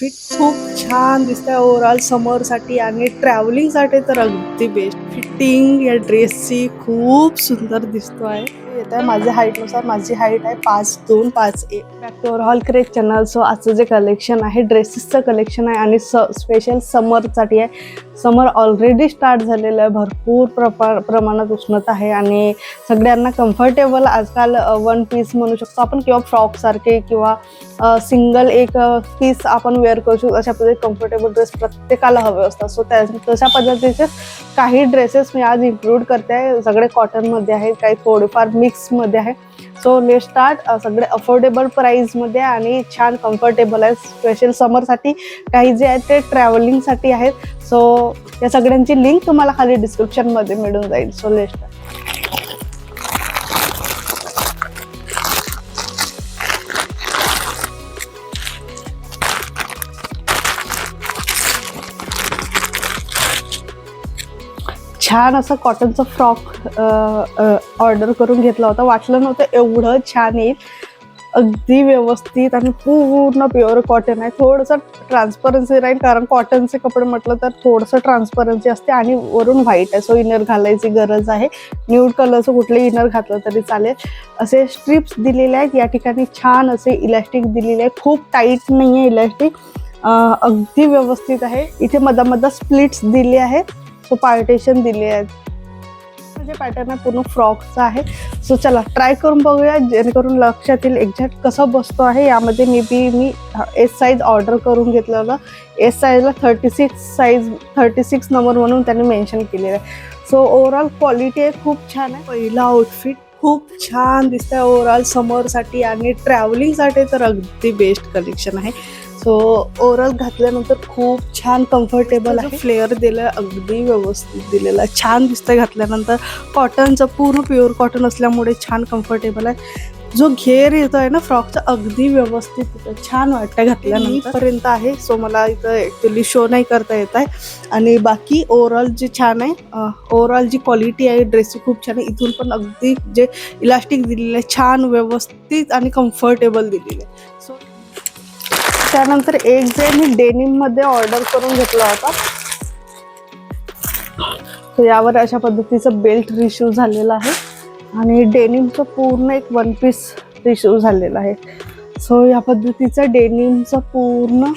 Outfit खूप छान दिसतंय ओव्हरऑल समरसाठी आणि ट्रॅव्हलिंगसाठी तर अगदी बेस्ट. फिटिंग या ड्रेसची खूप सुंदर दिसतो आहे. येत आहे माझ्या हाईटनुसार. माझी हाईट आहे 5'2", 5'1". Back to overall craze channel. So आजचं जे कलेक्शन आहे ड्रेसेसचं कलेक्शन आहे आणि स्पेशल समरसाठी आहे. समर ऑलरेडी स्टार्ट झालेलं आहे. भरपूर प्रमाणात उष्णता आहे आणि सगळ्यांना कम्फर्टेबल आजकाल वन पीस म्हणू शकतो आपण किंवा फ्रॉकसारखे किंवा सिंगल एक पीस आपण वेअर करू शकतो. अशा पद्धतीचे कम्फर्टेबल ड्रेस प्रत्येकाला हवे असतात. सो तशा पद्धतीचे काही ड्रेसेस मी आज इन्क्लूड करते आहे. सगळे कॉटनमध्ये आहेत, काही थोडेफार मिक्समध्ये आहे. So let start. सगळे अफोर्डेबल प्राईजमध्ये आणि छान कम्फर्टेबल आहे. स्पेशल समरसाठी काही जे आहेत ते ट्रॅव्हलिंगसाठी आहेत. सो या सगळ्यांची लिंक तुम्हाला खाली डिस्क्रिप्शनमध्ये मिळून जाईल. So let start. छान असं कॉटनचं फ्रॉक ऑर्डर करून घेतला होता. वाटलं नव्हतं एवढं छान येईल. अगदी व्यवस्थित आणि पूर्ण प्युअर कॉटन आहे. थोडंसं ट्रान्सपरन्सी राहील कारण कॉटनचे कपडे म्हटलं तर थोडंसं ट्रान्सपरन्सी असते आणि वरून व्हाईट आहे. सो इनर घालायची गरज आहे. न्यूड कलरचं कुठले इनर घातलं तरी चालेल. असे स्ट्रिप्स दिलेले आहेत. या ठिकाणी छान असे इलॅस्टिक दिलेले आहे. खूप टाईट नाही आहे इलॅस्टिक. अगदी व्यवस्थित आहे. इथे मधा स्प्लिट्स दिले आहेत. सो पार्टेशन दिले आहेत. म्हणजे पॅटर्न पूर्ण फ्रॉकचा आहे. सो चला ट्राय करून बघूया जेणेकरून लक्षात येईल एक्झॅक्ट कसं बसतो आहे. यामध्ये मी एस साईज ऑर्डर करून घेतलेलं. एस साईजला 36 नंबर म्हणून त्यांनी मेन्शन केलेलं आहे. सो ओव्हरऑल क्वालिटी आहे खूप छान आहे. पहिला आउटफिट खूप छान दिसतंय ओव्हरऑल समरसाठी आणि ट्रॅव्हलिंगसाठी तर अगदी बेस्ट कलेक्शन आहे. सो ओव्हरऑल घातल्यानंतर खूप छान कम्फर्टेबल आहे. फ्लेअर दिलं अगदी व्यवस्थित दिलेलं आहे. छान दिसतंय घातल्यानंतर. कॉटनचं पूर्ण प्युअर कॉटन असल्यामुळे छान कम्फर्टेबल आहे. जो घेर येतो आहे ना फ्रॉकचा अगदी व्यवस्थित येतो. छान वाटतं घातल्यानंतर पर्यंत आहे. सो मला इथं ॲक्च्युली शो नाही करता येत आहे. आणि बाकी ओव्हरऑल जे छान आहे ओव्हरऑल जी क्वालिटी आहे ड्रेसची खूप छान आहे. इथून पण अगदी जे इलास्टिक दिलेलं आहे छान व्यवस्थित आणि कम्फर्टेबल दिलेलं आहे. सो त्यानंतर एक जे मी डेनिममध्ये ऑर्डर करून घेतला होता. तर यावर अशा पद्धतीचं बेल्ट रिशू झालेलं आहे आणि डेनिमचं पूर्ण एक वन पीस रिशू झालेलं आहे. सो या पद्धतीचं डेनिमचं पूर्ण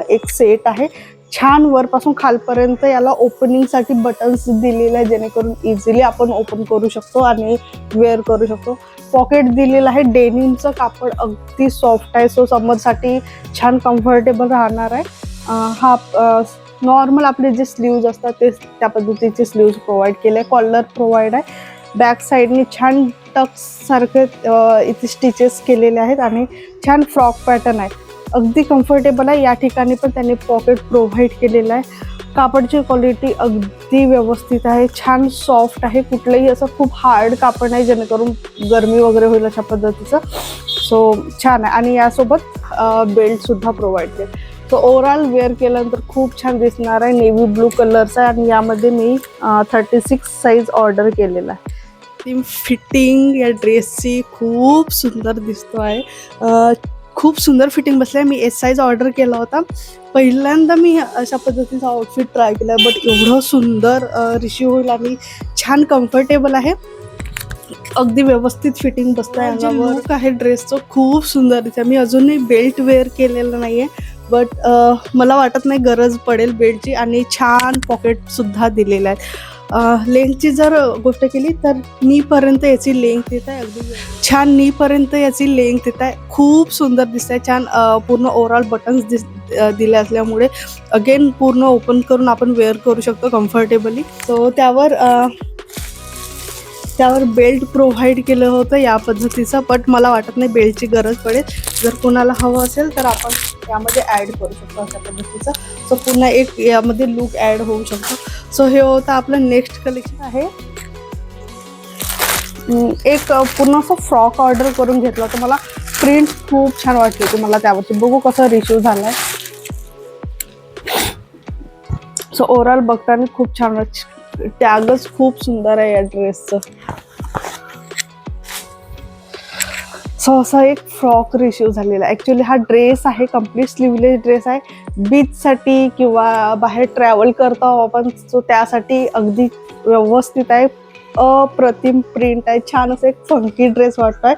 एक सेट आहे. छान वरपासून खालपर्यंत याला ओपनिंगसाठी बटन्स दिलेले आहे जेणेकरून इझिली आपण ओपन करू शकतो आणि वेअर करू शकतो. पॉकेट दिलेलं आहे. डेनिमचं कापड अगदी सॉफ्ट आहे. सो समरसाठी छान कम्फर्टेबल राहणार आहे. हा नॉर्मल आपले जे स्लीव्ज असतात ते त्या पद्धतीचे स्लीव्ज प्रोव्हाइड केले. कॉलर प्रोव्हाइड आहे. बॅक साईडने छान टक्स सारखे इथे स्टिचेस केलेले आहेत आणि छान फ्रॉक पॅटर्न आहे. अगदी कम्फर्टेबल आहे. या ठिकाणी पण त्यांनी पॉकेट प्रोव्हाइड केलेलं आहे. कापडची क्वालिटी अगदी व्यवस्थित आहे. छान सॉफ्ट आहे. कुठलंही असं खूप हार्ड कापड नाही जेणेकरून गरमी वगैरे होईल अशा पद्धतीचं. सो छान आहे आणि यासोबत बेल्टसुद्धा प्रोव्हाइड केले. सो ओव्हरऑल वेअर केल्यानंतर खूप छान दिसणार आहे. नेव्ही ब्लू कलरचा आहे आणि यामध्ये मी 36 साईज ऑर्डर केलेला आहे. ती फिटिंग या ड्रेसची खूप सुंदर दिसतो आहे. खूप सुंदर फिटिंग बसलं आहे. मी एस साईज ऑर्डर केला होता. पहिल्यांदा मी अशा पद्धतीचा आउटफिट ट्राय केला आहे. बट एवढं सुंदर रिसीव्ह होईल आणि छान कम्फर्टेबल आहे. अगदी व्यवस्थित फिटिंग बसतं आहे. जे लुक आहे ड्रेसचं खूप सुंदर दिसतं. मी अजूनही बेल्ट वेअर केलेलं नाही आहे. बट मला वाटत नाही गरज पडेल बेल्टची आणि छान पॉकेटसुद्धा दिलेलं आहे. लेंथची जर गोष्ट केली तर नीपर्यंत याची लेंथ येत आहे. अगदी छान नीपर्यंत याची लेंथ येत आहे. खूप सुंदर दिसत आहे. छान पूर्ण ओव्हरऑल बटन्स दिले असल्यामुळे अगेन पूर्ण ओपन करून आपण वेअर करू शकतो कम्फर्टेबली. सो त्यावर बेल्ट प्रोव्हाइड केलं होतं या पद्धतीचं. बट मला वाटत नाही बेल्टची गरज पडेल. जर कोणाला हवं असेल तर आपण यामध्ये ॲड करू शकतो अशा पद्धतीचं. सो पुन्हा एक यामध्ये लुक ॲड होऊ शकतो. सो हे होतं आपलं नेक्स्ट कलेक्शन आहे. एक पूर्ण असं फ्रॉक ऑर्डर करून घेतला होता. मला प्रिंट खूप छान वाटली होती मला त्यावरती. बघू कसं रिसीव्ह झाला आहे. सो ओव्हरऑल बघताना खूप छान टॅगच खूप सुंदर आहे या ड्रेसचं. सो असा एक फ्रॉक रिसीव झालेला आहे. ॲक्च्युली हा ड्रेस आहे, कम्प्लीट स्लीवलेस ड्रेस आहे. बीचसाठी किंवा बाहेर ट्रॅव्हल करतो आपण, सो त्यासाठी अगदी व्यवस्थित आहे. अप्रतिम प्रिंट आहे, छान असं एक फंकी ड्रेस वाटतोय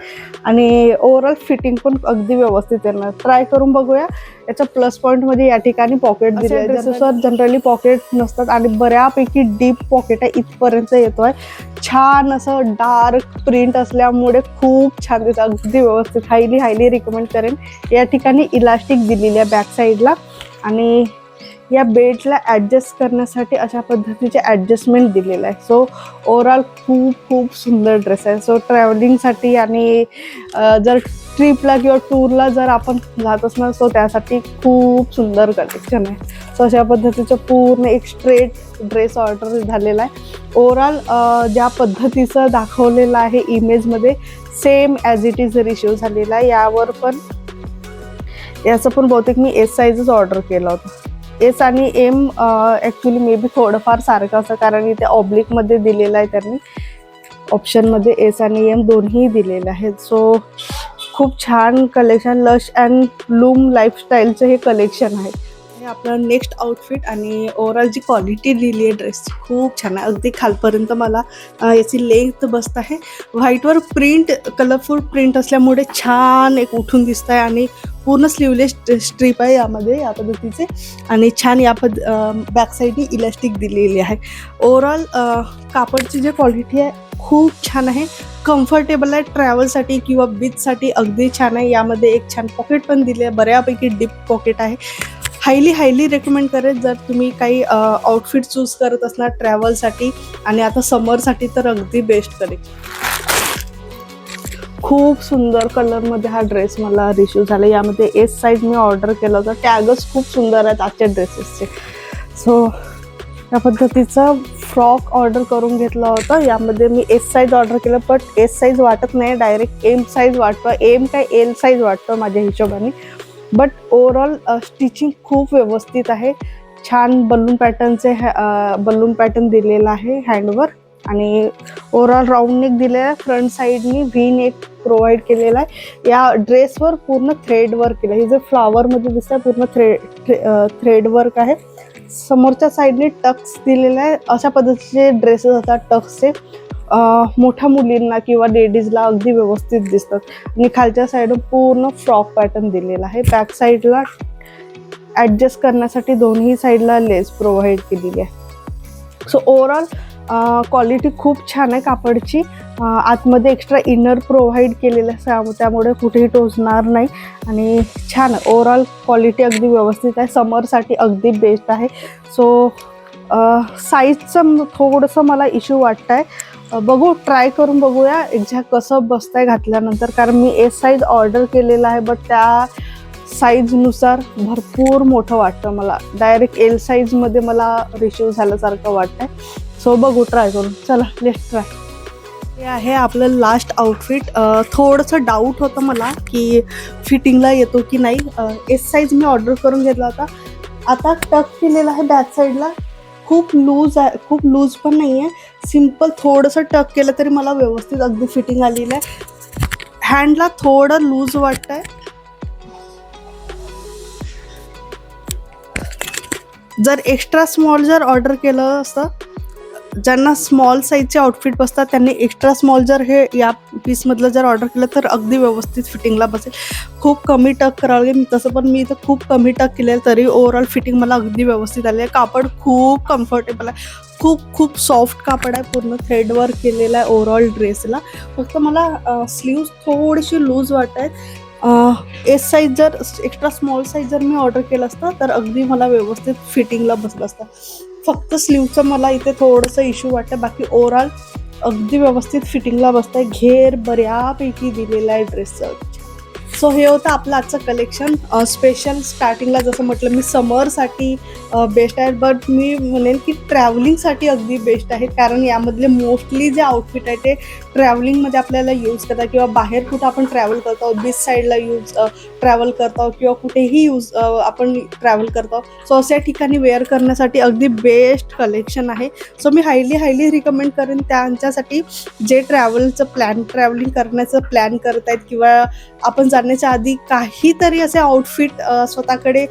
आणि ओव्हरऑल फिटिंग पण अगदी व्यवस्थित येणार. ट्राय करून बघूया. याचा प्लस पॉईंटमध्ये या ठिकाणी पॉकेट दिले आहे. ड्रेसेसवर जनरली पॉकेट नसतात आणि बऱ्यापैकी डीप पॉकेट आहे, इथपर्यंत येतोय. छान असं डार्क प्रिंट असल्यामुळे खूप छान दिसतं, अगदी व्यवस्थित. हायली रिकमेंड करेन. या ठिकाणी इलास्टिक दिलेली आहे बॅक साईडला आणि या बेल्टला ॲडजस्ट करण्यासाठी अशा पद्धतीचे ॲडजस्टमेंट दिलेलं आहे. सो ओव्हरऑल खूप सुंदर ड्रेस आहे. सो ट्रॅव्हलिंगसाठी आणि जर ट्रिपला किंवा टूरला जर आपण जात असणार, सो त्यासाठी खूप सुंदर कलेक्शन आहे. सो अशा पद्धतीचं पूर्ण एक स्ट्रेट ड्रेस ऑर्डर झालेला आहे. ओव्हरऑल ज्या पद्धतीचं दाखवलेलं आहे इमेजमध्ये same as it is receive झालेला आहे. याचं पण बहुतेक मी एस साईजच ऑर्डर केलं होतं. एस आणि एम ॲक्च्युली मे बी थोडंफार सारखं असं, कारण इथे ऑब्लिकमध्ये दिलेलं आहे त्यांनी ऑप्शनमध्ये. एस आणि एम दोन्ही दिलेले आहेत. सो खूप छान कलेक्शन, लश अँड लूम लाईफस्टाईलचं हे कलेक्शन आहे. हे आपलं नेक्स्ट आउटफिट आणि ओव्हरऑल जी क्वालिटी दिली आहे ड्रेसची खूप छान आहे. अगदी खालपर्यंत मला याची लेंथ बसत आहे. व्हाईटवर प्रिंट, कलरफुल प्रिंट असल्यामुळे छान एक उठून दिसत आहे आणि पूर्ण स्लीवलेस स्ट्रीप आहे यामध्ये या पद्धतीचे आणि छान बॅक साईडनी इलास्टिक दिलेली आहे. ओव्हरऑल कापडची जी क्वालिटी आहे खूप छान आहे, कम्फर्टेबल आहे. ट्रॅव्हलसाठी किंवा बीचसाठी अगदी छान आहे. यामध्ये एक छान पॉकेट पण दिली आहे, बऱ्यापैकी डीप पॉकेट आहे. हायली रेकमेंड करेन जर तुम्ही काही आउटफिट चूज करत असणार ट्रॅव्हलसाठी आणि आता समरसाठी, तर अगदी बेस्ट कलेक्शन. खूप सुंदर कलरमध्ये हा ड्रेस मला रिसीव झाला. यामध्ये एस साईज मी ऑर्डर केला होता. टॅगच खूप सुंदर आहेत आजच्या ड्रेसेसचे. सो या पद्धतीचा फ्रॉक ऑर्डर करून घेतला होता. यामध्ये मी एस साईज ऑर्डर केलं, बट एस साईज वाटत नाही, डायरेक्ट एम साईज वाटतं. एम काय एल साईज वाटतं माझ्या हिशोबाने. बट ओव्हरऑल स्टिचिंग खूप व्यवस्थित आहे. छान बलून पॅटर्न दिलेला आहे हँडवर आणि ओव्हरऑल राऊंड नेक दिलेला आहे. फ्रंट साईडनी व्ही नेक प्रोव्हाइड केलेला आहे. या ड्रेसवर पूर्ण थ्रेड वर्क केलं आहे. हे जे फ्लॉवरमध्ये दिसत आहे पूर्ण थ्रेड वर्क आहे. समोरच्या साईडने टक्स दिलेला आहे. अशा पद्धतीचे ड्रेसेस असतात टक्सचे, मोठ्या मुलींना किंवा लेडीजला अगदी व्यवस्थित दिसतात. आणि खालच्या साईडून पूर्ण फ्रॉक पॅटर्न दिलेला आहे. बॅक साईडला ॲडजस्ट करण्यासाठी दोन्ही साईडला लेस प्रोव्हाइड केलेली आहे. सो ओव्हरऑल क्वालिटी खूप छान आहे कापडची. आतमध्ये एक्स्ट्रा इनर प्रोव्हाइड केलेलं आहे, त्यामुळे कुठेही टोचणार नाही आणि छान ओव्हरऑल क्वालिटी अगदी व्यवस्थित आहे. समरसाठी अगदी बेस्ट आहे. सो साईजचं थोडंसं मला इश्यू वाटतं आहे. बघू, ट्राय करून बघूया एक्झॅक्ट कसं बसतंय घातल्यानंतर, कारण मी एस साईज ऑर्डर केलेला आहे, बट त्या साईजनुसार भरपूर मोठं वाटतं मला. डायरेक्ट एल साईजमध्ये मला रिसीव झाल्यासारखं वाटतं आहे. सो बघू, ट्राय करून. चला लेट्स ट्राय. हे आहे आपलं लास्ट आउटफिट. थोडंसं डाऊट होतं मला की फिटिंगला येतो की नाही. एस साईज मी ऑर्डर करून घेतला होता. आता टक केलेला आहे बॅक साईडला. खूप लूज आहे, खूप लूज पण नाही आहे. सिम्पल थोडंसं टक केलं तरी मला व्यवस्थित अगदी फिटिंग आलेलं आहे. हँडला थोडं लूज वाटतं आहे. जर एक्स्ट्रा स्मॉल जर ऑर्डर केलं असतं, ज्यांना स्मॉल साईजचे आउटफिट बसतात त्यांनी एक्स्ट्रा स्मॉल जर हे या पीसमधलं जर ऑर्डर केलं तर अगदी व्यवस्थित फिटिंगला बसेल. खूप कमी टक करावं लागेल. तसं पण मी इथं खूप कमी टक केलेलं तरी ओव्हरऑल फिटिंग मला अगदी व्यवस्थित आली आहे. कापड खूप कम्फर्टेबल आहे, खूप सॉफ्ट कापड आहे. पूर्ण थ्रेड वर्क केलेलं आहे ओव्हरऑल ड्रेसला. फक्त मला स्लीव्स थोडीशी लूज वाटत आहेत. एस साईज जर एक्स्ट्रा स्मॉल साईज जर मी ऑर्डर केलं असतं तर अगदी मला व्यवस्थित फिटिंगला बसलं असतं. फक्त स्लीवचं मला इथे थोडंसं इश्यू वाटतं. बाकी ओव्हरऑल अगदी व्यवस्थित फिटिंगला बसतं आहे. घेर बऱ्यापैकी दिलेला आहे ड्रेसचं. सो हे होतं आपलं आजचं कलेक्शन. स्पेशल स्टार्टिंगला जसं म्हटलं मी समरसाठी बेस्ट आहे, बट मी म्हणेन की ट्रॅव्हलिंगसाठी अगदी बेस्ट आहे, कारण यामधले मोस्टली जे आउटफिट आहे ते ट्रॅव्हलिंगमध्ये आपल्याला यूज करतात किंवा बाहेर कुठं आपण ट्रॅव्हल करतो, बीच साईडला ट्रॅव्हल करतो किंवा कुठेही आपण ट्रॅव्हल करतो. सो अशा ठिकाणी वेअर करण्यासाठी अगदी बेस्ट कलेक्शन आहे. सो मी हायली रिकमेंड करेन त्यांच्यासाठी जे ट्रॅव्हलिंग करण्याचं प्लॅन करत आहेत किंवा आपण जाण्याच्या आधी काहीतरी असे आउटफिट स्वतःकडे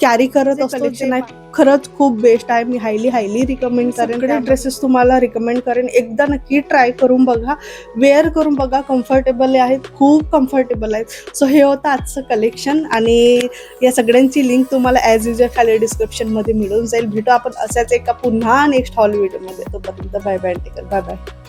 कॅरी करत असतो. कलेक्शन आहे खरंच खूप बेस्ट आहे. मी हायली रिकमेंड करेन. ड्रेसेस तुम्हाला रिकमेंड करेन, एकदा नक्की ट्राय करून बघा, वेअर करून बघा. कम्फर्टेबल आहेत, खूप कम्फर्टेबल आहेत. सो हे होतं आजचं कलेक्शन आणि या सगळ्यांची लिंक तुम्हाला ॲज युजल खाली डिस्क्रिप्शनमध्ये मिळून जाईल. भेटू आपण अशाच एका पुन्हा नेक्स्ट हॉल व्हिडिओमध्ये. तोपर्यंत bye bye, take care, bye bye.